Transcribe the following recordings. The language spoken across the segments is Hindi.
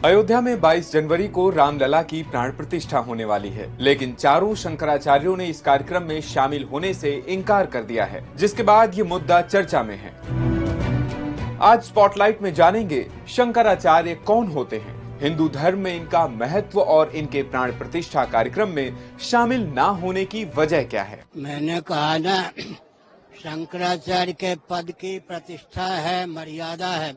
अयोध्या में 22 जनवरी को रामलला की प्राण प्रतिष्ठा होने वाली है, लेकिन चारों शंकराचार्यों ने इस कार्यक्रम में शामिल होने से इनकार कर दिया है, जिसके बाद ये मुद्दा चर्चा में है। आज स्पॉटलाइट में जानेंगे शंकराचार्य कौन होते हैं, हिंदू धर्म में इनका महत्व और इनके प्राण प्रतिष्ठा कार्यक्रम में शामिल ना होने की वजह क्या है। मैंने कहा ना, शंकराचार्य के पद की प्रतिष्ठा है, मर्यादा है,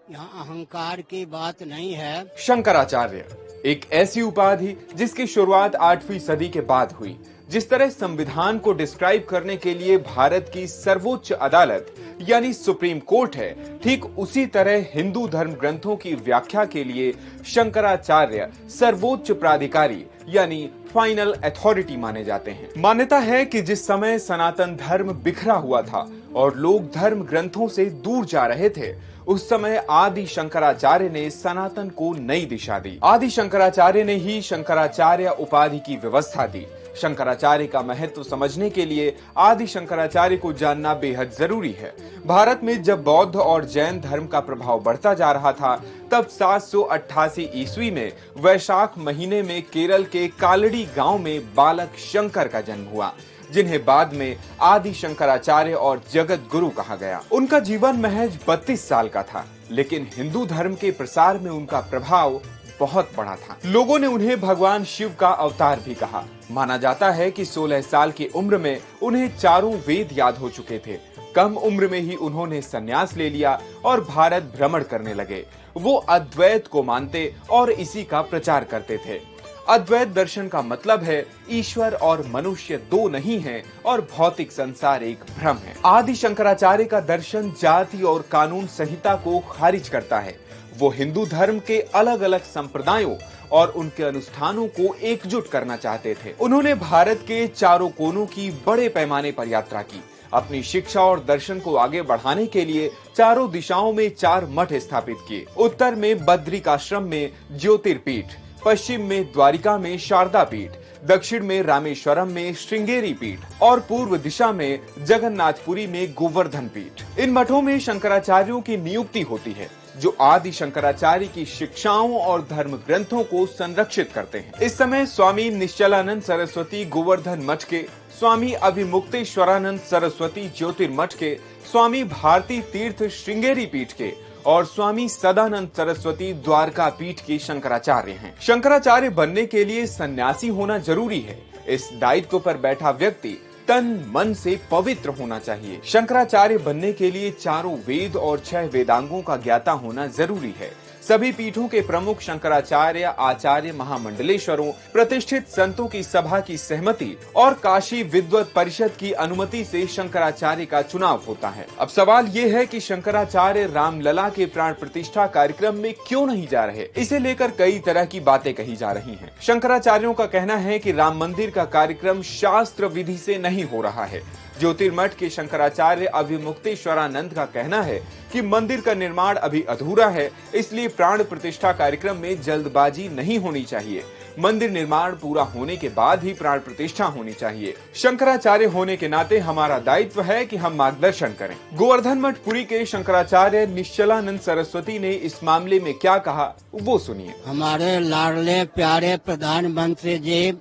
यहाँ अहंकार की बात नहीं है। शंकराचार्य एक ऐसी उपाधि जिसकी शुरुआत 8वीं सदी के बाद हुई। जिस तरह संविधान को डिस्क्राइब करने के लिए भारत की सर्वोच्च अदालत यानी सुप्रीम कोर्ट है, ठीक उसी तरह हिंदू धर्म ग्रंथों की व्याख्या के लिए शंकराचार्य सर्वोच्च प्राधिकारी यानी फाइनल अथॉरिटी माने जाते हैं। मान्यता है कि जिस समय सनातन धर्म बिखरा हुआ था और लोग धर्म ग्रंथों से दूर जा रहे थे, उस समय आदि शंकराचार्य ने सनातन को नई दिशा दी। आदि शंकराचार्य ने ही शंकराचार्य उपाधि की व्यवस्था दी। शंकराचार्य का महत्व समझने के लिए आदि शंकराचार्य को जानना बेहद जरूरी है। भारत में जब बौद्ध और जैन धर्म का प्रभाव बढ़ता जा रहा था, तब 788 ईस्वी में वैशाख महीने में केरल के कालड़ी गांव में बालक शंकर का जन्म हुआ, जिन्हें बाद में आदि शंकराचार्य और जगत गुरु कहा गया। उनका जीवन महज 32 साल का था, लेकिन हिंदू धर्म के प्रसार में उनका प्रभाव बहुत बड़ा था। लोगों ने उन्हें भगवान शिव का अवतार भी कहा। माना जाता है कि 16 साल की उम्र में उन्हें चारों वेद याद हो चुके थे। कम उम्र में ही उन्होंने संन्यास ले लिया और भारत भ्रमण करने लगे। वो अद्वैत को मानते और इसी का प्रचार करते थे। अद्वैत दर्शन का मतलब है ईश्वर और मनुष्य दो नहीं हैं और भौतिक संसार एक भ्रम है। आदि शंकराचार्य का दर्शन जाति और कानून संहिता को खारिज करता है। वो हिंदू धर्म के अलग अलग संप्रदायों और उनके अनुष्ठानों को एकजुट करना चाहते थे। उन्होंने भारत के चारों कोनों की बड़े पैमाने पर यात्रा की। अपनी शिक्षा और दर्शन को आगे बढ़ाने के लिए चारों दिशाओं में 4 मठ स्थापित किए। उत्तर में बद्रिकाश्रम में ज्योतिर्पीठ, पश्चिम में द्वारिका में शारदा पीठ, दक्षिण में रामेश्वरम में श्रृंगेरी पीठ और पूर्व दिशा में जगन्नाथपुरी में गोवर्धन पीठ। इन मठों में शंकराचार्यों की नियुक्ति होती है, जो आदि शंकराचार्य की शिक्षाओं और धर्म ग्रंथों को संरक्षित करते हैं। इस समय स्वामी निश्चलानंद सरस्वती गोवर्धन मठ के, स्वामी अभिमुक्तेश्वरानंद सरस्वती ज्योतिर्मठ के, स्वामी भारती तीर्थ श्रृंगेरी पीठ के और स्वामी सदानंद सरस्वती द्वारका पीठ के शंकराचार्य हैं। शंकराचार्य बनने के लिए सन्यासी होना जरूरी है। इस दायित्व पर बैठा व्यक्ति तन मन से पवित्र होना चाहिए। शंकराचार्य बनने के लिए चारों वेद और 6 वेदांगों का ज्ञाता होना जरूरी है। सभी पीठों के प्रमुख शंकराचार्य, आचार्य, महामंडलेश्वरों, प्रतिष्ठित संतों की सभा की सहमति और काशी विद्वत परिषद की अनुमति से शंकराचार्य का चुनाव होता है। अब सवाल ये है कि शंकराचार्य रामलला के प्राण प्रतिष्ठा कार्यक्रम में क्यों नहीं जा रहे। इसे लेकर कई तरह की बातें कही जा रही हैं। शंकराचार्यों का कहना है कि राम मंदिर का कार्यक्रम शास्त्र विधि से नहीं हो रहा है। ज्योतिर्मठ के शंकराचार्य अभिमुक्तेश्वरानंद का कहना है कि मंदिर का निर्माण अभी अधूरा है, इसलिए प्राण प्रतिष्ठा कार्यक्रम में जल्दबाजी नहीं होनी चाहिए। मंदिर निर्माण पूरा होने के बाद ही प्राण प्रतिष्ठा होनी चाहिए। शंकराचार्य होने के नाते हमारा दायित्व है कि हम मार्गदर्शन करें। गोवर्धन मठ पुरी के शंकराचार्य निश्चलानंद सरस्वती ने इस मामले में क्या कहा, वो सुनिए। हमारे लाडले प्यारे प्रधानमंत्री जी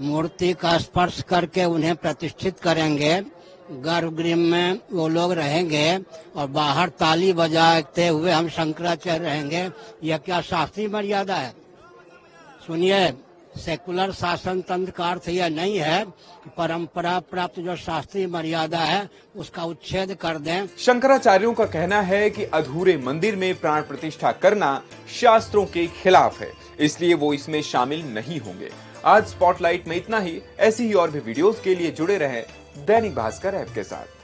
मूर्ति का स्पर्श करके उन्हें प्रतिष्ठित करेंगे। गर्भगृह में वो लोग रहेंगे और बाहर ताली बजाते हुए हम शंकराचार्य रहेंगे। यह क्या शास्त्रीय मर्यादा है? सुनिए, सेकुलर शासन तंत्र का अर्थ यह नहीं है कि परंपरा प्राप्त जो शास्त्रीय मर्यादा है उसका उच्छेद कर दें। शंकराचार्यों का कहना है कि अधूरे मंदिर में प्राण प्रतिष्ठा करना शास्त्रों के खिलाफ है, इसलिए वो इसमें शामिल नहीं होंगे। आज स्पॉटलाइट में इतना ही। ऐसी ही और भी वीडियोस के लिए जुड़े रहें दैनिक भास्कर ऐप के साथ।